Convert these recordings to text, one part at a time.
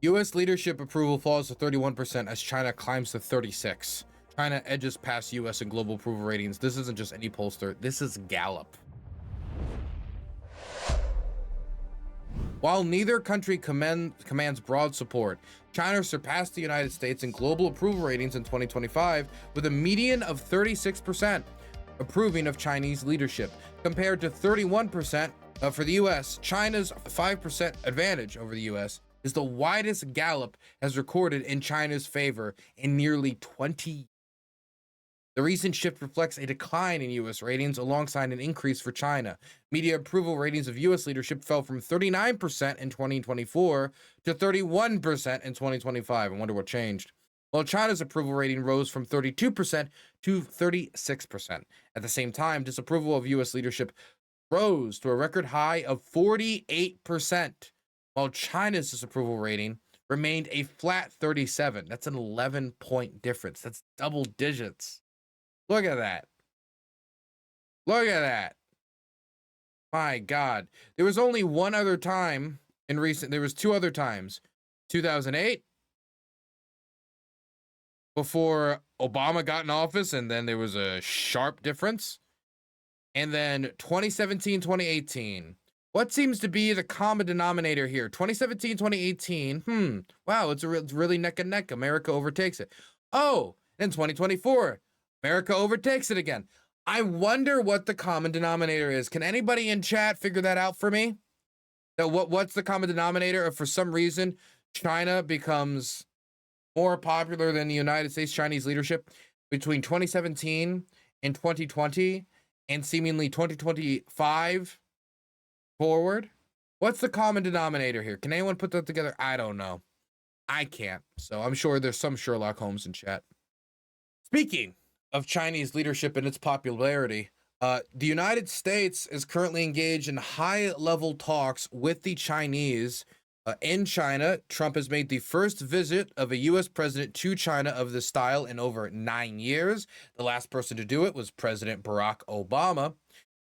U.S. leadership approval falls to 31% as China climbs to 36%. China edges past U.S. in global approval ratings. This isn't just any pollster. This is Gallup. While neither country commands broad support, China surpassed the United States in global approval ratings in 2025 with a median of 36% approving of Chinese leadership, compared to 31% for the U.S. China's 5% advantage over the U.S. is the widest Gallup has recorded in China's favor in nearly 20 years. The recent shift reflects a decline in U.S. ratings alongside an increase for China. Media approval ratings of U.S. leadership fell from 39% in 2024 to 31% in 2025. I wonder what changed. While China's approval rating rose from 32% to 36%. At the same time, disapproval of U.S. leadership rose to a record high of 48%, while China's disapproval rating remained a flat 37%. That's an 11-point difference. That's double digits. Look at that. Look at that. My God. There was only one other time there was two other times. 2008, before Obama got in office, and then there was a sharp difference. And then 2017, 2018. What seems to be the common denominator here? 2017, 2018. Wow, it's really neck and neck. America overtakes it. Oh, in 2024. America overtakes it again. I wonder what the common denominator is. Can anybody in chat figure that out for me? Now, what's the common denominator if for some reason China becomes more popular than the United States Chinese leadership between 2017 and 2020 and seemingly 2025 forward? What's the common denominator here? Can anyone put that together? I don't know. I can't. So I'm sure there's some Sherlock Holmes in chat. Speaking of Chinese leadership and its popularity, the United States is currently engaged in high-level talks with the Chinese. In China, Trump has made the first visit of a U.S. president to China of this style in over 9 years. The last person to do it was President Barack Obama.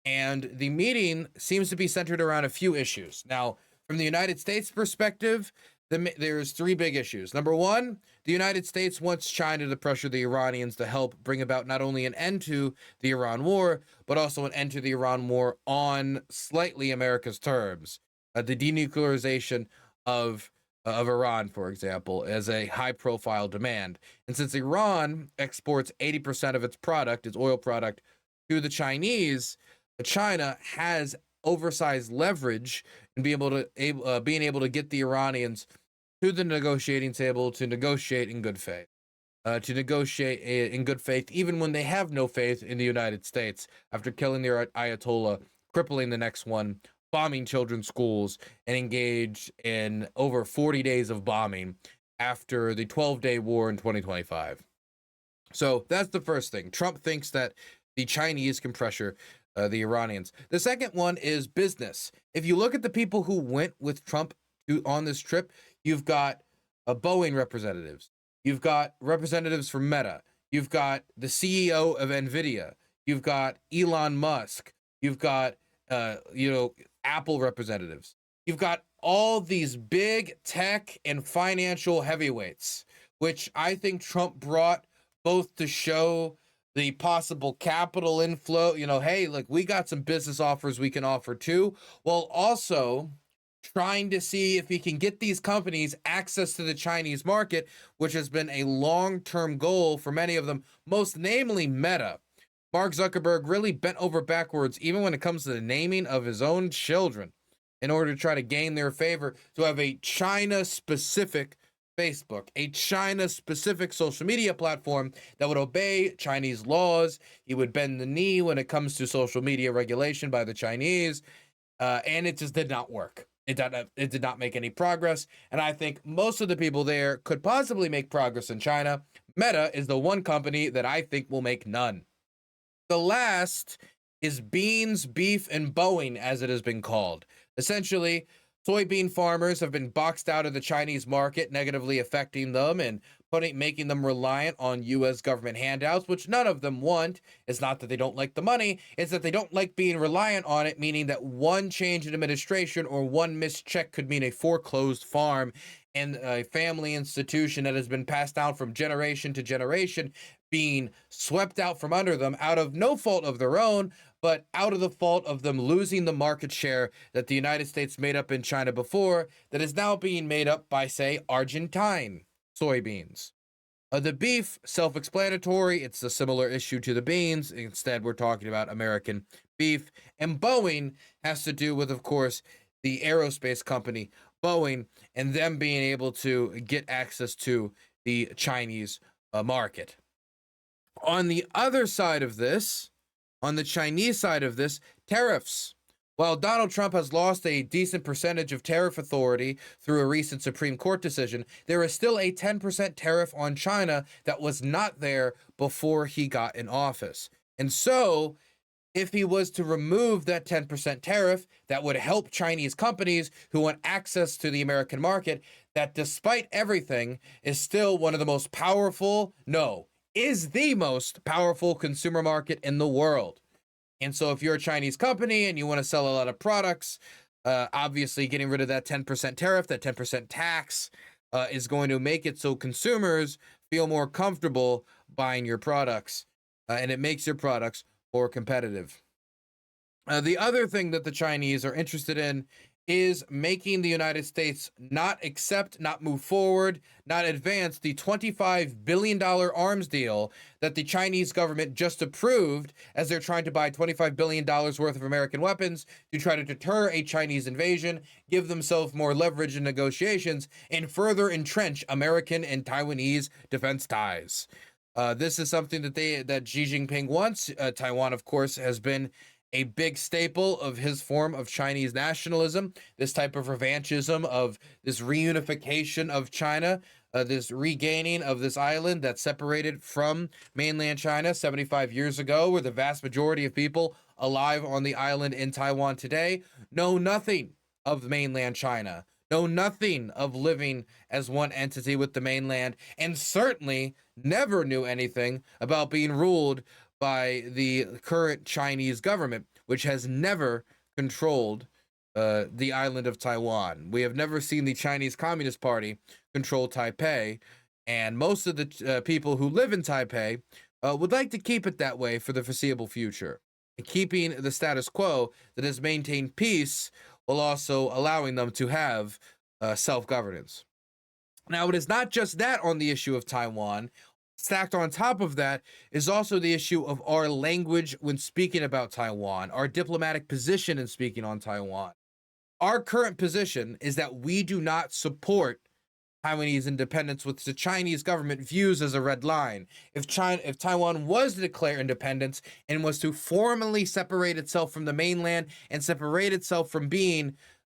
And the meeting seems to be centered around a few issues. Now, from the United States perspective, there's three big issues. Number one, the United States wants China to pressure the Iranians to help bring about not only an end to the Iran war, but also an end to the Iran war on slightly America's terms. The denuclearization of Iran, for example, as a high-profile demand. And since Iran exports 80% of its product, its oil product, to the Chinese, China has oversized leverage and being able to get the Iranians to the negotiating table to negotiate in good faith. Even when they have no faith in the United States after killing their Ayatollah, crippling the next one, bombing children's schools, and engaged in over 40 days of bombing after the 12-day war in 2025. So that's the first thing. Trump thinks that the Chinese can pressure the Iranians. The second one is business. If you look at the people who went with Trump on this trip, you've got Boeing representatives. You've got representatives from Meta. You've got the CEO of NVIDIA. You've got Elon Musk. You've got, Apple representatives. You've got all these big tech and financial heavyweights, which I think Trump brought both to show the possible capital inflow, hey, look, we got some business offers we can offer too, while also trying to see if he can get these companies access to the Chinese market, which has been a long-term goal for many of them, most namely Meta. Mark Zuckerberg really bent over backwards, even when it comes to the naming of his own children, in order to try to gain their favor, to have a China-specific Facebook, a China-specific social media platform that would obey Chinese laws. He would bend the knee when it comes to social media regulation by the Chinese, and it just did not work. It did not make any progress, and I think most of the people there could possibly make progress in China. Meta is the one company that I think will make none. The last is beans, beef, and Boeing, as it has been called. Essentially, soybean farmers have been boxed out of the Chinese market, negatively affecting them and making them reliant on U.S. government handouts, which none of them want. It's not that they don't like the money, it's that they don't like being reliant on it, meaning that one change in administration or one missed check could mean a foreclosed farm and a family institution that has been passed down from generation to generation being swept out from under them out of no fault of their own, but out of the fault of them losing the market share that the United States made up in China before, that is now being made up by, say, Argentine soybeans. The beef, self-explanatory. It's a similar issue to the beans. Instead, we're talking about American beef. And Boeing has to do with, of course, the aerospace company Boeing and them being able to get access to the Chinese market. On the other side of this, on the Chinese side of this, tariffs. While Donald Trump has lost a decent percentage of tariff authority through a recent Supreme Court decision, there is still a 10% tariff on China that was not there before he got in office. And so, if he was to remove that 10% tariff, that would help Chinese companies who want access to the American market, that despite everything is still one of the most powerful, is the most powerful consumer market in the world. And so if you're a Chinese company and you want to sell a lot of products, obviously getting rid of that 10% tariff, that 10% tax, is going to make it so consumers feel more comfortable buying your products, and it makes your products more competitive. The other thing that the Chinese are interested in is making the United States not accept, not move forward, not advance the $25 billion arms deal that the Chinese government just approved, as they're trying to buy $25 billion worth of American weapons to try to deter a Chinese invasion, give themselves more leverage in negotiations, and further entrench American and Taiwanese defense ties. This is something that Xi Jinping wants. Taiwan, of course, has been a big staple of his form of Chinese nationalism, this type of revanchism, of this reunification of China, this regaining of this island that separated from mainland China 75 years ago, where the vast majority of people alive on the island in Taiwan today know nothing of mainland China, know nothing of living as one entity with the mainland, and certainly never knew anything about being ruled by the current Chinese government, which has never controlled the island of Taiwan. We have never seen the Chinese Communist Party control Taipei, and most of the people who live in Taipei would like to keep it that way for the foreseeable future, keeping the status quo that has maintained peace while also allowing them to have self-governance. Now, it is not just that on the issue of Taiwan. Stacked on top of that is also the issue of our language when speaking about Taiwan, our diplomatic position in speaking on Taiwan. Our current position is that we do not support Taiwanese independence, which the Chinese government views as a red line. If Taiwan was to declare independence and was to formally separate itself from the mainland and separate itself from being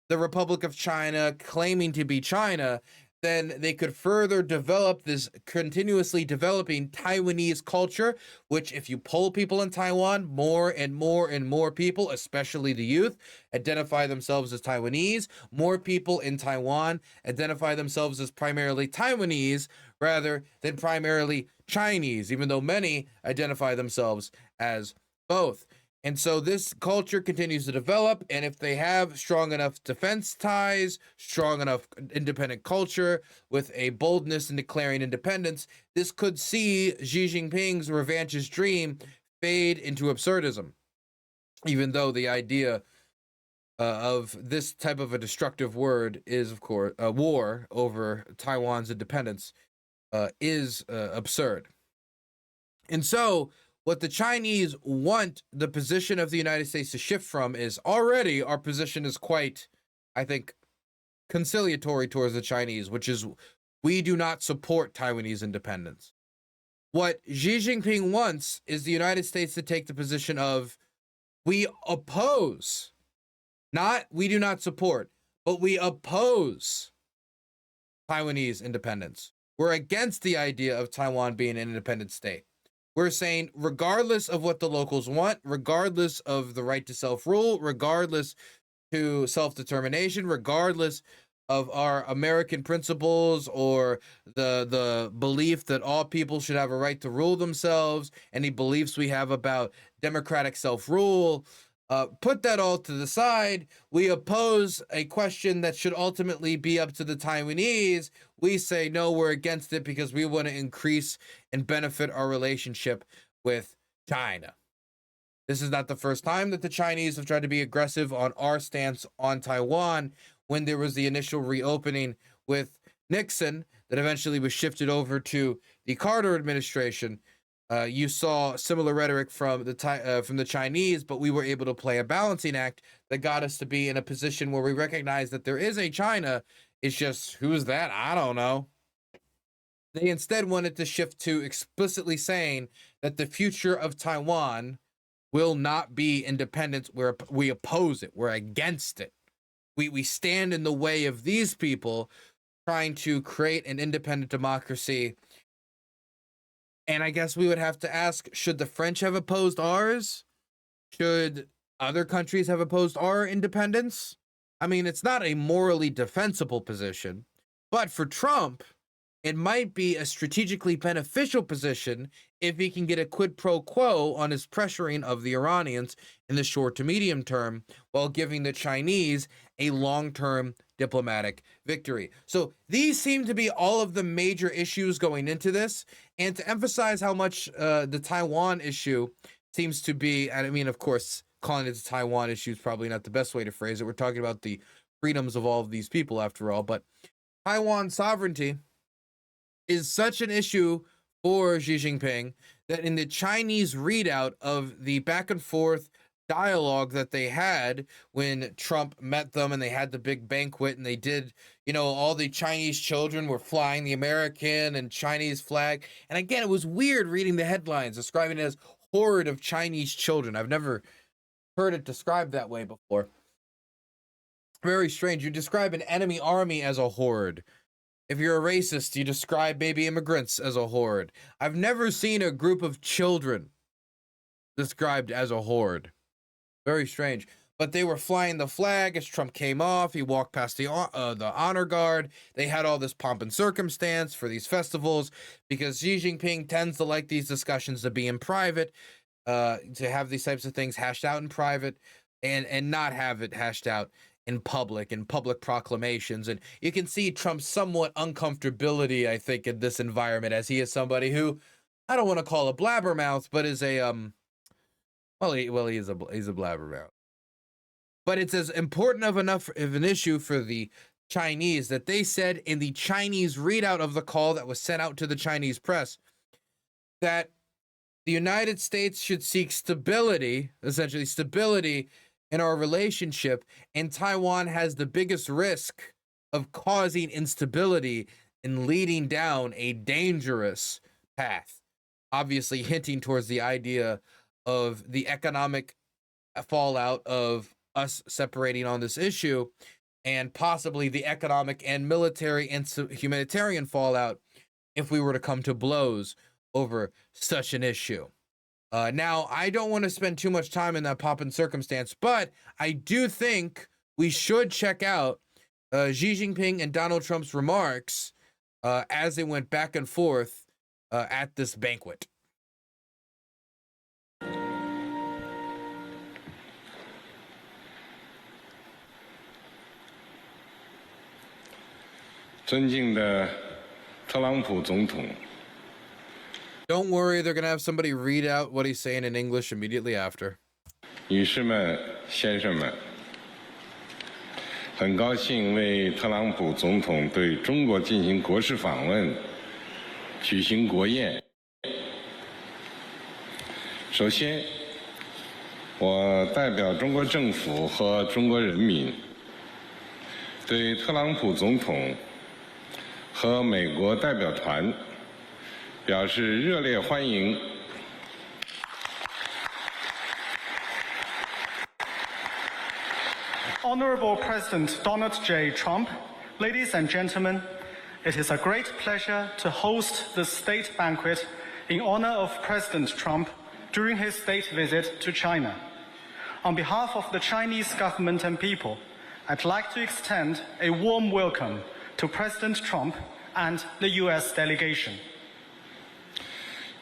the Republic of China, claiming to be China, then they could further develop this continuously developing Taiwanese culture, which, if you poll people in Taiwan, more and more and more people, especially the youth, identify themselves as Taiwanese. More people in Taiwan identify themselves as primarily Taiwanese rather than primarily Chinese, even though many identify themselves as both. And so this culture continues to develop, and if they have strong enough defense ties, strong enough independent culture, with a boldness in declaring independence, this could see Xi Jinping's revanchist dream fade into absurdism, even though the idea of this type of a destructive word is, of course, a war over Taiwan's independence is absurd. And so what the Chinese want the position of the United States to shift from is, already our position is quite, I think, conciliatory towards the Chinese, which is we do not support Taiwanese independence. What Xi Jinping wants is the United States to take the position of, we oppose, not we do not support, but we oppose Taiwanese independence. We're against the idea of Taiwan being an independent state. We're saying, regardless of what the locals want, regardless of the right to self-rule, regardless to self-determination, regardless of our American principles or the belief that all people should have a right to rule themselves, any beliefs we have about democratic self-rule, Put that all to the side. We oppose a question that should ultimately be up to the Taiwanese. We say, no, we're against it because we want to increase and benefit our relationship with China. This is not the first time that the Chinese have tried to be aggressive on our stance on Taiwan. When there was the initial reopening with Nixon that eventually was shifted over to the Carter administration, you saw similar rhetoric from the Chinese, but we were able to play a balancing act that got us to be in a position where we recognize that there is a China. It's just, who's that? I don't know. They instead wanted to shift to explicitly saying that the future of Taiwan will not be independence. We oppose it. We're against it. We stand in the way of these people trying to create an independent democracy. And I guess we would have to ask, should the French have opposed ours? Should other countries have opposed our independence? I mean, it's not a morally defensible position, but for Trump, it might be a strategically beneficial position if he can get a quid pro quo on his pressuring of the Iranians in the short to medium term while giving the Chinese a long-term diplomatic victory. So these seem to be all of the major issues going into this. And to emphasize how much the Taiwan issue seems to be, and I mean, of course, calling it a Taiwan issue is probably not the best way to phrase it. We're talking about the freedoms of all of these people after all, but Taiwan sovereignty is such an issue for Xi Jinping that in the Chinese readout of the back and forth dialogue that they had when Trump met them and they had the big banquet and they did, all the Chinese children were flying the American and Chinese flag. And again, it was weird reading the headlines describing it as horde of Chinese children. I've never heard it described that way before. Very strange. You describe an enemy army as a horde. If you're a racist, you describe baby immigrants as a horde. I've never seen a group of children described as a horde. Very strange. But they were flying the flag as Trump came off. He walked past the honor guard. They had all this pomp and circumstance for these festivals because Xi Jinping tends to like these discussions to be in private, to have these types of things hashed out in private and not have it hashed out in public proclamations. And you can see Trump's somewhat uncomfortability, I think, in this environment, as he is somebody who I don't want to call a blabbermouth, but is a he's a blabbermouth. But it's as important of enough of an issue for the Chinese that they said in the Chinese readout of the call that was sent out to the Chinese press that the United States should seek stability, essentially stability in our relationship, and Taiwan has the biggest risk of causing instability and leading down a dangerous path. Obviously hinting towards the idea of the economic fallout of us separating on this issue, and possibly the economic and military and humanitarian fallout if we were to come to blows over such an issue. Now, I don't want to spend too much time in that pop and circumstance, but I do think we should check out Xi Jinping and Donald Trump's remarks as they went back and forth at this banquet. 尊敬的特朗普总统。 Don't worry, they're going to have somebody read out what he's saying in English immediately after. 女士们、先生们，很高兴为特朗普总统对中国进行国事访问举行国宴。首先，我代表中国政府和中国人民，对特朗普总统和美国代表团 表示热烈欢迎。Honorable President Donald J. Trump, ladies and gentlemen, it is a great pleasure to host the state banquet in honor of President Trump during his state visit to China. On behalf of the Chinese government and people, I'd like to extend a warm welcome to President Trump and the U.S. delegation.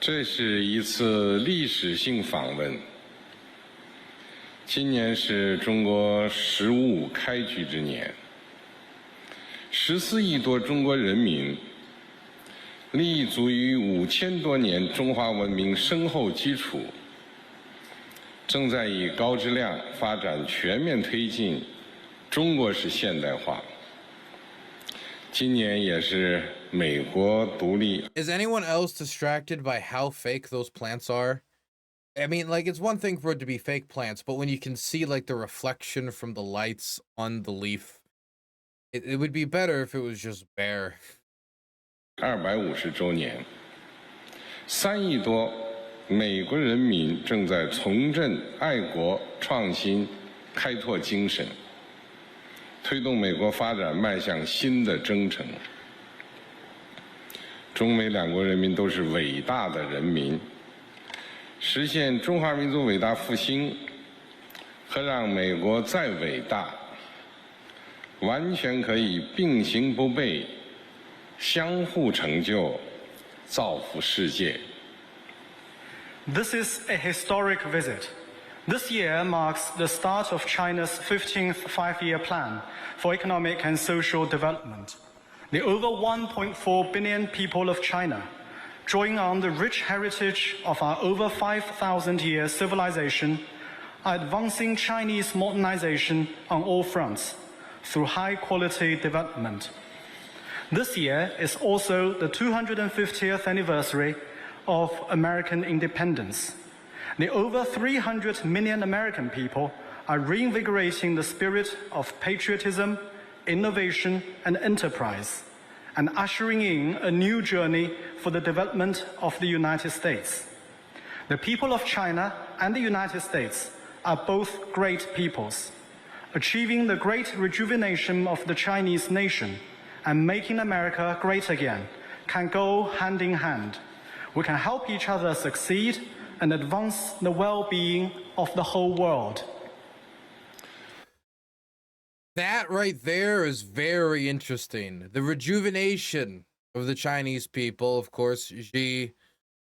这是一次历史性访问，今年是中国15开局之年，14亿多中国人民立足于5000多年中华文明深厚基础，正在以高质量发展全面推进中国式现代化。今年也是美国独立。Is anyone else distracted by how fake those plants are? I mean, like, it's one thing for it to be fake plants, but when you can see, like, the reflection from the lights on the leaf, it would be better if it was just bare. 250周年，3亿多美国人民正在重振爱国、创新、开拓精神，推动美国发展迈向新的征程。中美两国人民都是伟大的人民。实现中华民族伟大复兴和让美国再伟大，完全可以并行不悖，相互成就，造福世界。This is a historic visit. This year marks the start of China's 15th five-year plan for economic and social development. The over 1.4 billion people of China, drawing on the rich heritage of our over 5,000-year civilization, are advancing Chinese modernization on all fronts through high-quality development. This year is also the 250th anniversary of American independence. The over 300 million American people are reinvigorating the spirit of patriotism, innovation, and enterprise, and ushering in a new journey for the development of the United States. The people of China and the United States are both great peoples. Achieving the great rejuvenation of the Chinese nation and making America great again can go hand in hand. We can help each other succeed and advance the well-being of the whole world. That right there is very interesting. The rejuvenation of the Chinese people, of course, Xi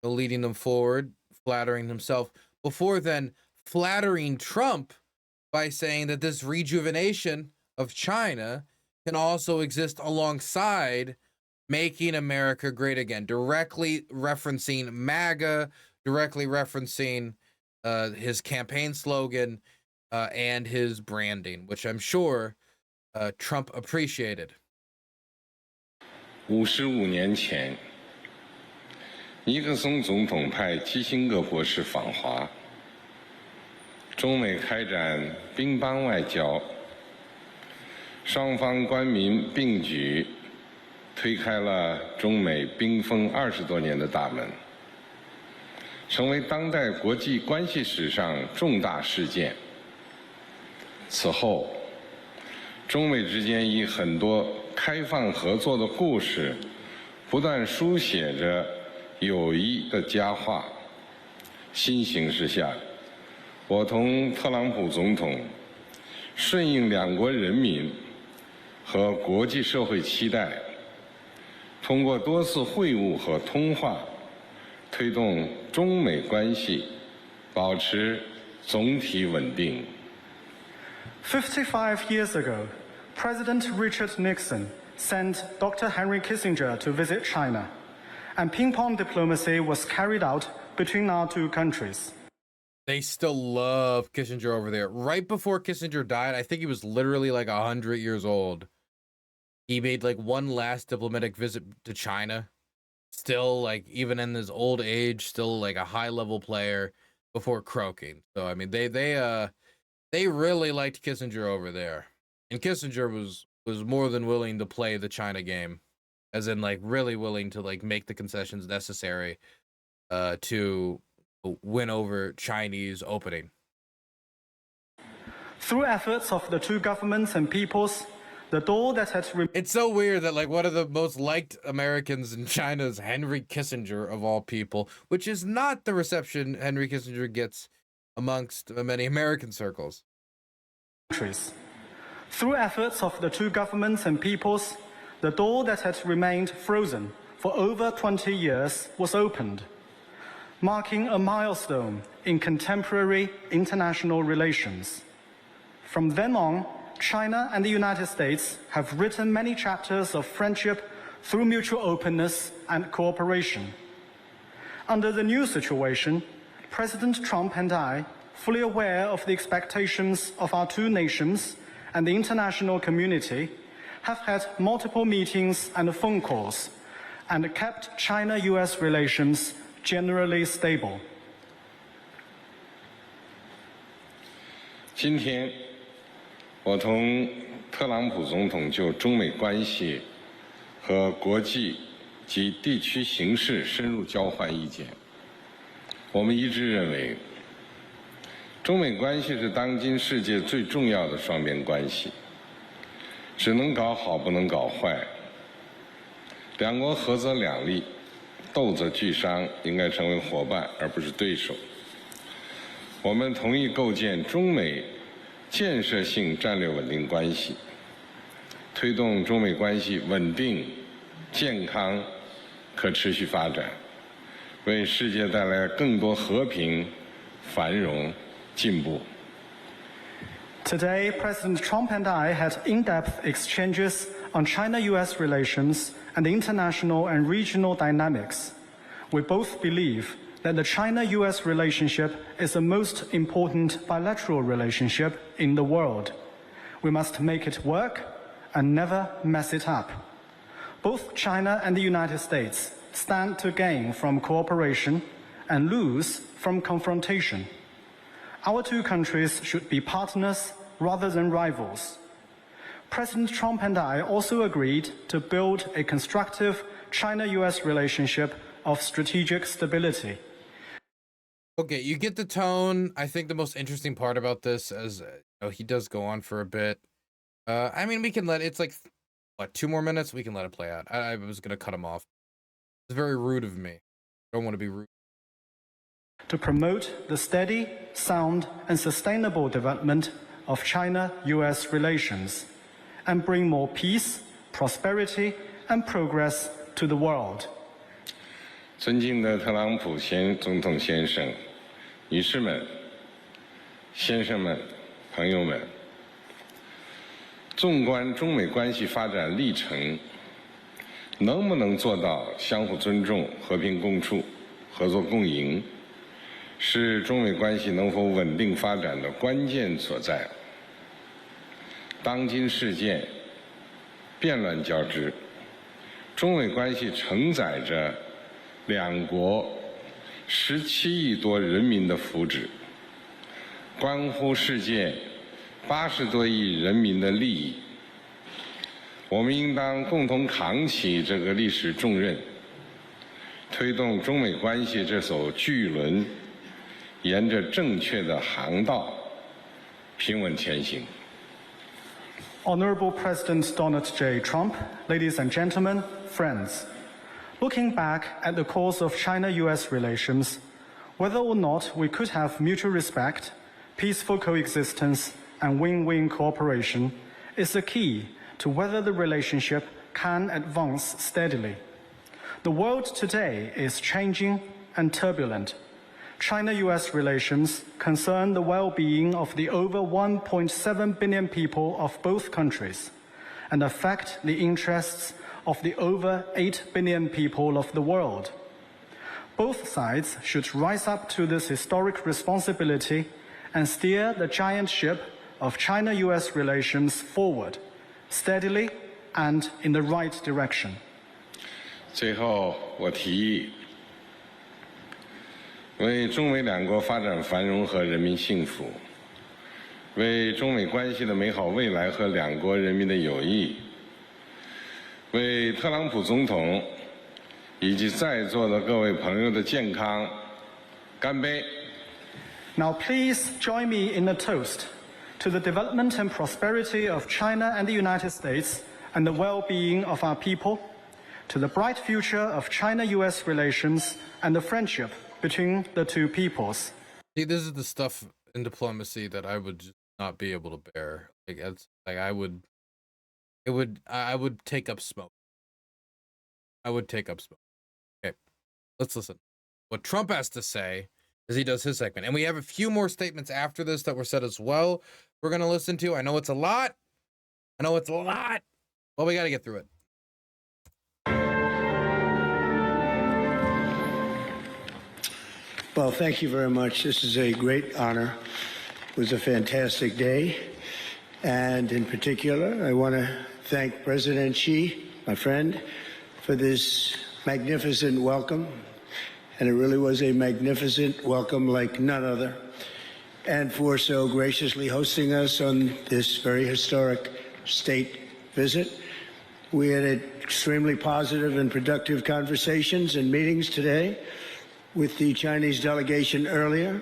leading them forward, flattering himself. Before then, flattering Trump by saying that this rejuvenation of China can also exist alongside making America great again, directly referencing MAGA, directly referencing his campaign slogan, and his branding, which I'm sure Trump appreciated. 55年前，尼克松总统派基辛格博士访华，中美开展乒乓外交，双方官民并举，推开了中美冰封20多年的大门，成为当代国际关系史上重大事件。此后，中美之间以很多开放合作的故事，不断书写着友谊的佳话。新形势下，我同特朗普总统顺应两国人民和国际社会期待，通过多次会晤和通话，推动中美关系保持总体稳定。55 years ago, President Richard Nixon sent Dr. Henry Kissinger to visit China, and ping-pong diplomacy was carried out between our two countries. They still love Kissinger over there. Right before Kissinger died, I think he was literally like 100 years old. He made like one last diplomatic visit to China. Still, like, even in his old age, still like a high-level player before croaking. So, I mean, they really liked Kissinger over there. And Kissinger was more than willing to play the China game, as in like really willing to like make the concessions necessary to win over Chinese opening. Through efforts of the two governments and peoples, the door that had It's so weird that like one of the most liked Americans in China is Henry Kissinger of all people, which is not the reception Henry Kissinger gets amongst many American circles. Through efforts of the two governments and peoples, the door that had remained frozen for over 20 years was opened. marking a milestone in contemporary international relations. From then on, China and the United States have written many chapters of friendship through mutual openness and cooperation. Under the new situation, President Trump and I, fully aware of the expectations of our two nations and the international community, have had multiple meetings and phone calls and kept China-US relations generally stable. 今天，我同特朗普总统就中美关系和国际及地区形势深入交换意见。我们一致认为，中美关系是当今世界最重要的双边关系，只能搞好，不能搞坏。两国合则两利，斗则俱伤，应该成为伙伴而不是对手。我们同意构建中美建设性战略稳定关系，推动中美关系稳定、健康、可持续发展，为世界带来更多和平、繁荣、进步。Today, President Trump and I had in-depth exchanges on China-US relations and international and regional dynamics. We both believe that the China-US relationship is the most important bilateral relationship in the world. We must make it work and never mess it up. Both China and the United States stand to gain from cooperation and lose from confrontation. Our two countries should be partners rather than rivals. President Trump and I also agreed to build a constructive China-US relationship of strategic stability. Okay, you get the tone. I think the most interesting part about this is he does go on for a bit. I mean, we can let it's like, what, 2 more minutes? We can let it play out. I was going to cut him off. It's very rude of me. I don't want to be rude. To promote the steady, sound, and sustainable development of China-US relations and bring more peace, prosperity, and progress to the world. 尊敬的特朗普总统先生、女士们、先生们、朋友们，纵观中美关系发展历程，能不能做到相互尊重、和平共处、合作共赢，是中美关系能否稳定发展的关键所在。当今世界变乱交织，中美关系承载着两国17亿多人民的福祉，关乎世界80多亿人民的利益。我们应当共同扛起这个历史重任，推动中美关系这艘巨轮沿着正确的航道平稳前行。Honorable President Donald J. Trump, ladies and gentlemen, friends. Looking back at the course of China-US relations, whether or not we could have mutual respect, peaceful coexistence, and win-win cooperation is the key to whether the relationship can advance steadily. The world today is changing and turbulent. China-US relations concern the well-being of the over 1.7 billion people of both countries and affect the interests of the over 8 billion people of the world. Both sides should rise up to this historic responsibility and steer the giant ship of China-US relations forward, steadily and in the right direction. 最后，我提议为中美两国发展繁荣和人民幸福，为中美关系的美好未来和两国人民的友谊，为特朗普总统以及在座的各位朋友的健康干杯！ Now please join me in a toast to the development and prosperity of China and the United States and the well-being of our people, to the bright future of China-US relations and the friendship between the two peoples. See, this is the stuff in diplomacy that I would just not be able to bear. I would take up smoke. I would take up smoke. Okay, let's listen. what Trump has to say as he does his segment. And we have a few more statements after this that were said as well we're going to listen to. I know it's a lot. But we got to get through it. Well, thank you very much. This is a great honor. It was a fantastic day. And in particular, I want to thank President Xi, my friend, for this magnificent welcome. And it really was a magnificent welcome like none other. And for so graciously hosting us on this very historic state visit. We had extremely positive and productive conversations and meetings today with the Chinese delegation earlier.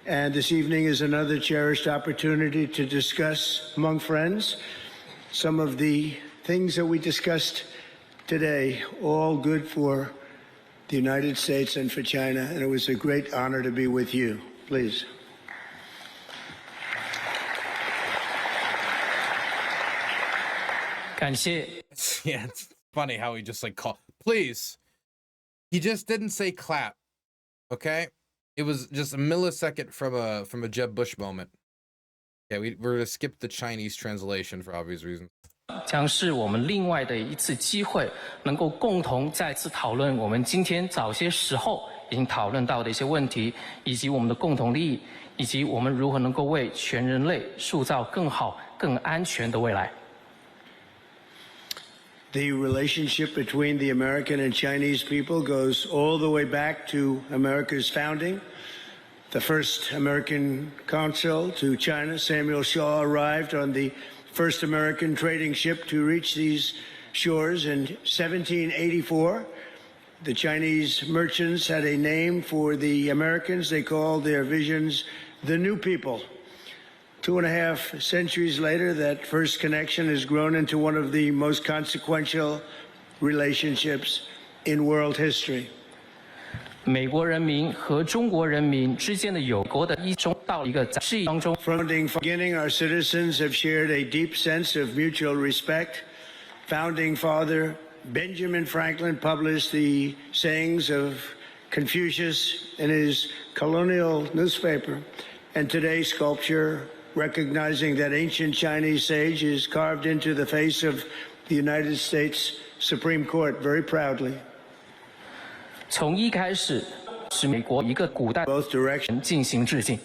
And this evening is another cherished opportunity to discuss among friends some of the things that we discussed today, all good for the United States and for China. And it was a great honor to be with you. Please. Yeah, it's funny how he just like called. Please. He just didn't say clap. Okay? It was just a millisecond from a Jeb Bush moment. Yeah, we're going to skip the Chinese translation for obvious reasons. 将是我们另外的一次机会，能够共同再次讨论我们今天早些时候已经讨论到的一些问题，以及我们的共同利益，以及我们如何能够为全人类塑造更好、更安全的未来。The relationship between the American and Chinese people goes all the way back to America's founding. The first American consul to China, Samuel Shaw, arrived on the first American trading ship to reach these shores in 1784. The Chinese merchants had a name for the Americans. They called their visions the New People. 2.5 centuries later, that first connection has grown into one of the most consequential relationships in world history. 美国人民和中国人民之间的友国的一中到了一个示意当中。From the beginning, our citizens have shared a deep sense of mutual respect. Founding Father Benjamin Franklin published the sayings of Confucius in his colonial newspaper, and today's sculpture, recognizing that ancient Chinese sage, is carved into the face of the United States Supreme Court very proudly. 从一开始，是美国一个古代 Both directions. 进行致敬。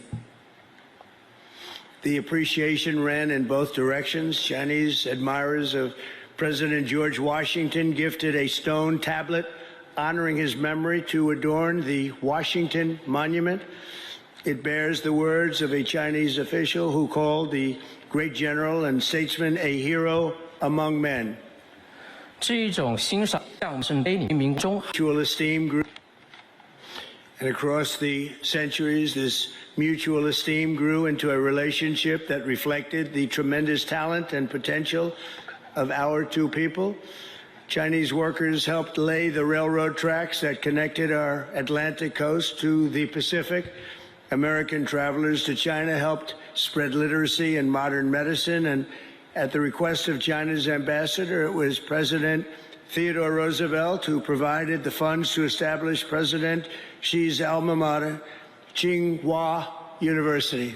The appreciation ran in both directions. Chinese admirers of President George Washington gifted a stone tablet honoring his memory to adorn the Washington Monument. It bears the words of a Chinese official who called the great general and statesman a hero among men. 这一种欣赏象征碑里民中 Mutual esteem grew, and across the centuries, this mutual esteem grew into a relationship that reflected the tremendous talent and potential of our two people. Chinese workers helped lay the railroad tracks that connected our Atlantic coast to the Pacific. American travelers to China helped spread literacy and modern medicine, and at the request of China's ambassador, it was President Theodore Roosevelt who provided the funds to establish President Xi's alma mater, Tsinghua University.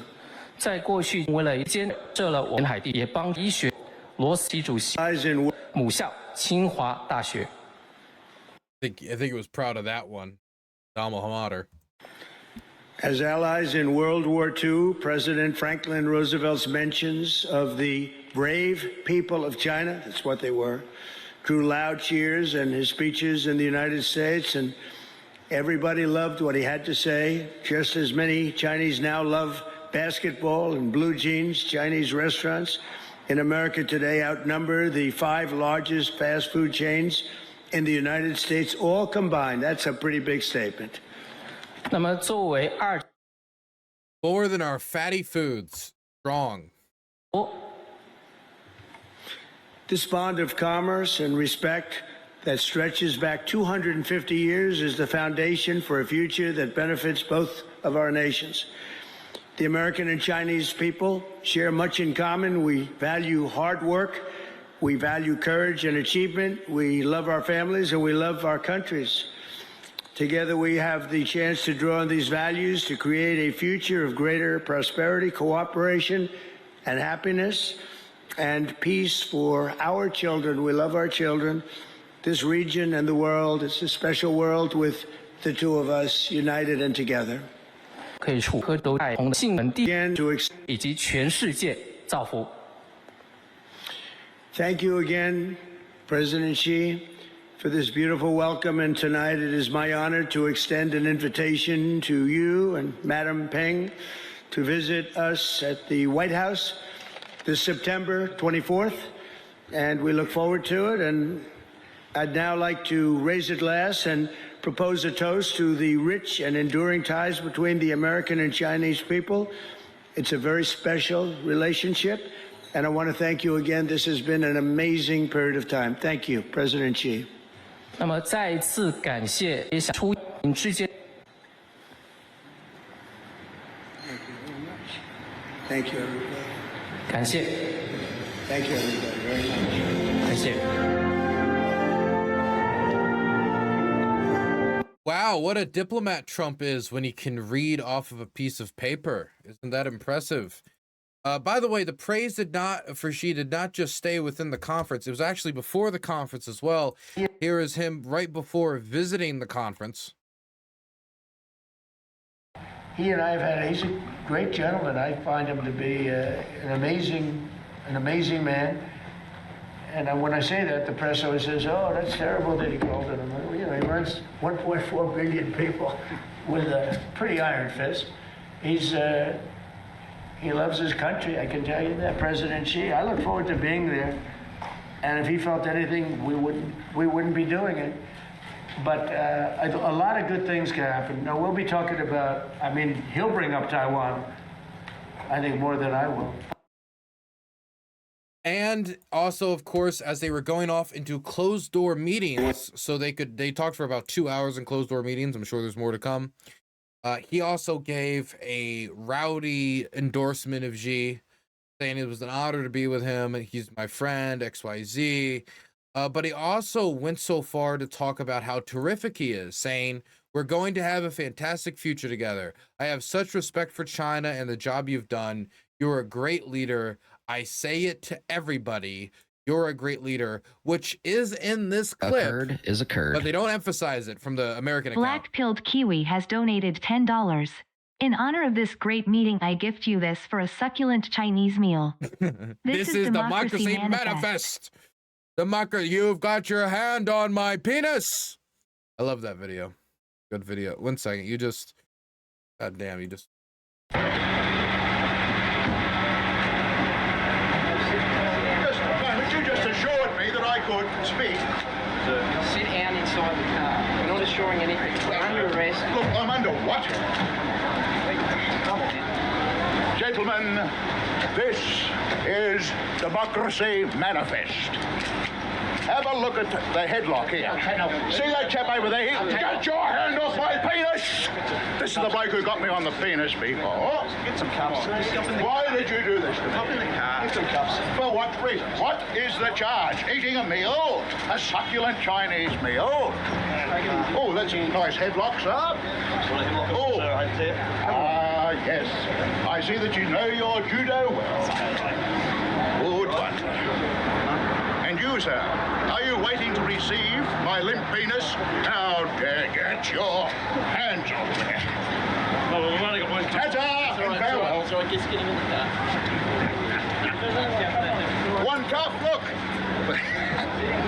在过去为了建设了我们海地，也帮医学罗斯基主席 Eyes in 母校清华大学。I think he was proud of that one. Alma mater. As allies in World War II, President Franklin Roosevelt's mentions of the brave people of China, that's what they were, drew loud cheers in his speeches in the United States, and everybody loved what he had to say, just as many Chinese now love basketball and blue jeans. Chinese restaurants in America today outnumber the 5 largest fast food chains in the United States, all combined. That's a pretty big statement. 那么，作为more than our fatty foods, strong. This bond of commerce and respect that stretches back 250 years is the foundation for a future that benefits both of our nations. The American and Chinese people share much in common. We value hard work. We value courage and achievement. We love our families and we love our countries. Together we have the chance to draw on these values to create a future of greater prosperity, cooperation, and happiness and peace for our children. We love our children, this region and the world. It's a special world with the two of us united and together. 可以处和都在同的新闻地 Again, to 以及全世界造福。 thank you again, President Xi, for this beautiful welcome. And tonight it is my honor to extend an invitation to you and Madam Peng to visit us at the White House this September 24th. And we look forward to it. And I'd now like to raise a glass and propose a toast to the rich and enduring ties between the American and Chinese people. It's a very special relationship. And I want to thank you again. This has been an amazing period of time. Thank you, President Xi. 那么再一次感谢也想出您之间。 Thank you, everybody. 感谢， Thank you, everybody, very much. 感谢。 Wow, what a diplomat Trump is when he can read off of a piece of paper. Isn't that impressive? By the way, the praise for Xi did not just stay within the conference. It was actually before the conference as well. Here is him right before visiting the conference. He and I have had, he's a great gentleman. I find him to be an amazing man. And when I say that, the press always says, oh, that's terrible that he called it. You know, he runs 1.4 billion people with a pretty iron fist. He loves his country, I can tell you that, President Xi. I look forward to being there. And if he felt anything, we wouldn't be doing it. But a lot of good things can happen. Now, we'll be talking about, I mean, he'll bring up Taiwan, I think, more than I will. And also, of course, as they were going off into closed door meetings, so they talked for about 2 hours in closed door meetings. I'm sure there's more to come. He also gave a rowdy endorsement of Xi, saying it was an honor to be with him. He's my friend, XYZ. But he also went so far to talk about how terrific he is, saying, we're going to have a fantastic future together. I have such respect for China and the job you've done. You're a great leader. I say it to everybody. You're a great leader, which is in this clip. Occurred. But they don't emphasize it from the American account. Black-pilled Kiwi has donated $10. In honor of this great meeting, I gift you this for a succulent Chinese meal. This is Democracy Manifest. Democracy, you've got your hand on my penis. I love that video. Good video. 1 second. God damn, you just. You just assured me that I could speak. Sit down inside the car. We're not assuring anything. We're under arrest. Look, I'm under what? Gentlemen, this is Democracy Manifest. Have a look at the headlock here. See that chap over there? Get your hand off my penis! This is the bloke who got me on the penis before. Get some cups. Why did you do this to me? Up in the car. Get some cups. For what reason? What is the charge? Eating a meal? A succulent Chinese meal? Oh, that's a nice headlock, sir. Oh, yes. I see that you know your judo well. Good one. And you, sir, are you waiting to receive my limp penis? Now, get your hands off me. No, we've only got one cup. Ta-ta and farewell. So I guess getting in the car. One cup, look.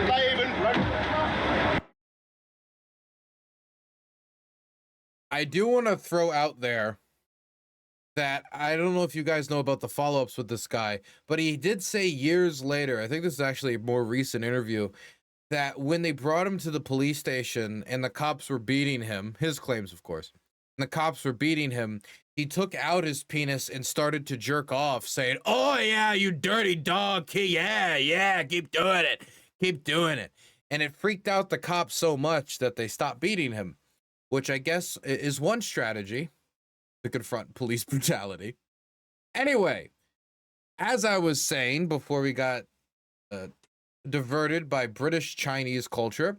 They even I do want to throw out there that I don't know if you guys know about the follow-ups with this guy, but he did say years later, I think this is actually a more recent interview, that when they brought him to the police station and the cops were beating him, his claims, of course, and the cops were beating him, he took out his penis and started to jerk off, saying, oh yeah, you dirty dog, yeah, keep doing it. And it freaked out the cops so much that they stopped beating him, which I guess is one strategy to confront police brutality. Anyway, as I was saying before we got diverted by British Chinese culture,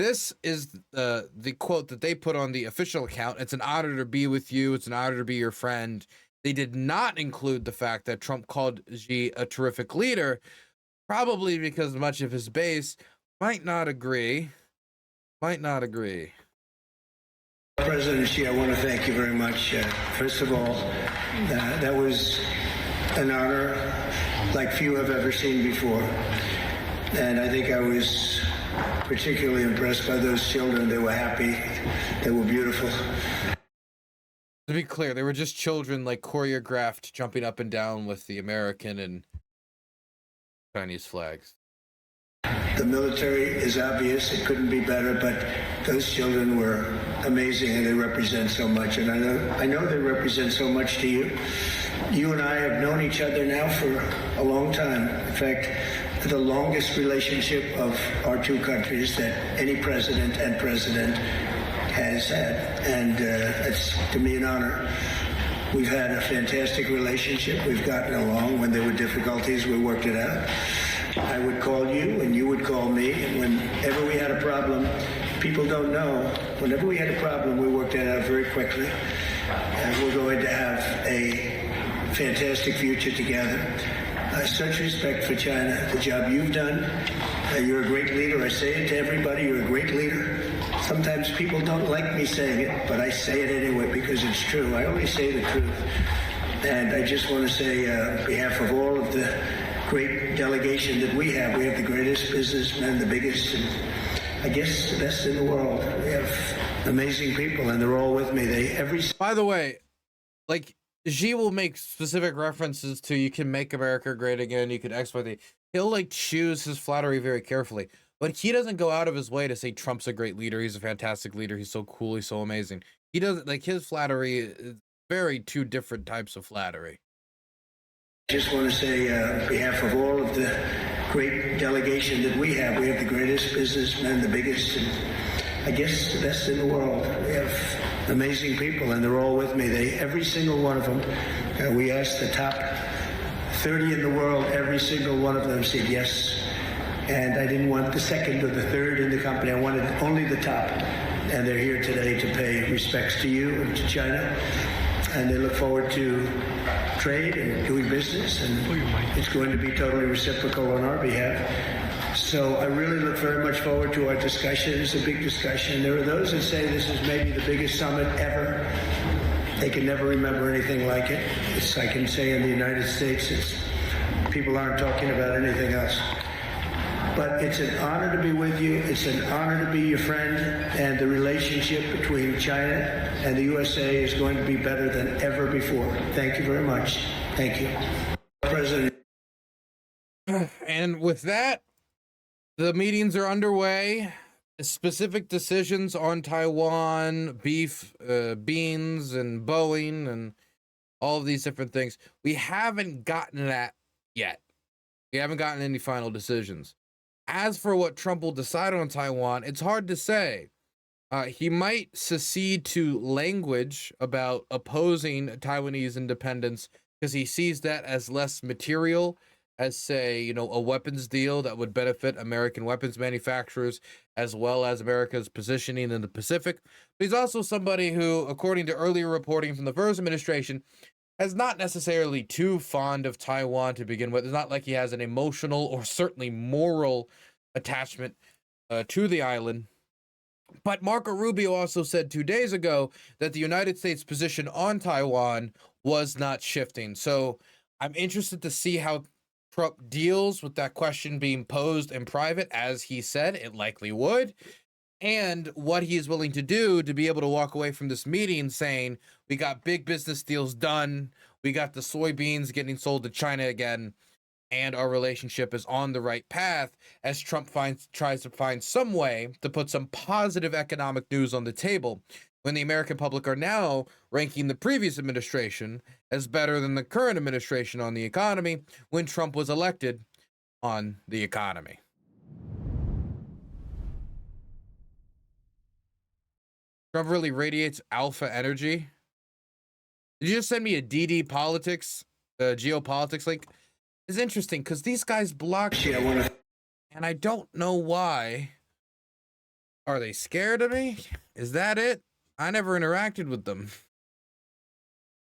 This is the quote that they put on the official account. It's an honor to be with you. It's an honor to be your friend. They did not include the fact that Trump called Xi a terrific leader, probably because much of his base might not agree. President Xi, I want to thank you very much. First of all, that was an honor like few have ever seen before. And I think I was particularly impressed by those children. They were happy. They were beautiful. To be clear, they were just children, like choreographed, jumping up and down with the American and Chinese flags. The military is obvious. It couldn't be better, but those children were amazing, and they represent so much. And I know they represent so much to you. You and I have known each other now for a long time. In fact, the longest relationship of our two countries that any president has had. And it's, to me, an honor. We've had a fantastic relationship. We've gotten along. When there were difficulties, we worked it out. I would call you, and you would call me. And whenever we had a problem, people don't know, whenever we had a problem, we worked it out very quickly. And we're going to have a fantastic future together. Such respect for China, the job you've done. You're a great leader. I say it to everybody, you're a great leader. Sometimes people don't like me saying it, but I say it anyway because it's true. I only say the truth. And I just want to say, on behalf of all of the great delegation that we have the greatest businessmen, the biggest, and I guess the best in the world. We have amazing people, and they're all with me. By the way, like, Xi will make specific references to, you can make America great again, you can X, Y, Z. He'll like choose his flattery very carefully, but he doesn't go out of his way to say Trump's a great leader, he's a fantastic leader, he's so cool, he's so amazing. He doesn't, like, his flattery is very two different types of flattery. Just want to say, on behalf of all of the great delegation that we have the greatest businessmen, the biggest, and I guess the best in the world. We have amazing people, and they're all with me. Every single one of them. We asked the top 30 in the world. Every single one of them said yes. And I didn't want the second or the third in the company. I wanted only the top. And they're here today to pay respects to you and to China. And they look forward to trade and doing business. And it's going to be totally reciprocal on our behalf. So I really look very much forward to our discussion. It's a big discussion. There are those that say this is maybe the biggest summit ever. They can never remember anything like it. It's, I can say, in the United States, people aren't talking about anything else. But it's an honor to be with you. It's an honor to be your friend. And the relationship between China and the USA is going to be better than ever before. Thank you very much. Thank you. President. And with that, the meetings are underway. Specific decisions on Taiwan, beef, beans, and Boeing, and all of these different things. We haven't gotten that yet. We haven't gotten any final decisions. As for what Trump will decide on Taiwan, it's hard to say. He might secede to language about opposing Taiwanese independence because he sees that as less material, as, say, you know, a weapons deal that would benefit American weapons manufacturers as well as America's positioning in the Pacific. But he's also somebody who, according to earlier reporting from the first administration, is not necessarily too fond of Taiwan to begin with. It's not like he has an emotional or certainly moral attachment to the island. But Marco Rubio also said 2 days ago that the United States position on Taiwan was not shifting. So I'm interested to see how Trump deals with that question being posed in private, as he said it likely would, and what he is willing to do to be able to walk away from this meeting saying, we got big business deals done, we got the soybeans getting sold to China again, and our relationship is on the right path, as Trump tries to find some way to put some positive economic news on the table, when the American public are now ranking the previous administration as better than the current administration on the economy when Trump was elected on the economy. Trump really radiates alpha energy. Did you just send me a DD politics, geopolitics link? It's interesting because these guys blocked me, and I don't know why. Are they scared of me? Is that it? I never interacted with them.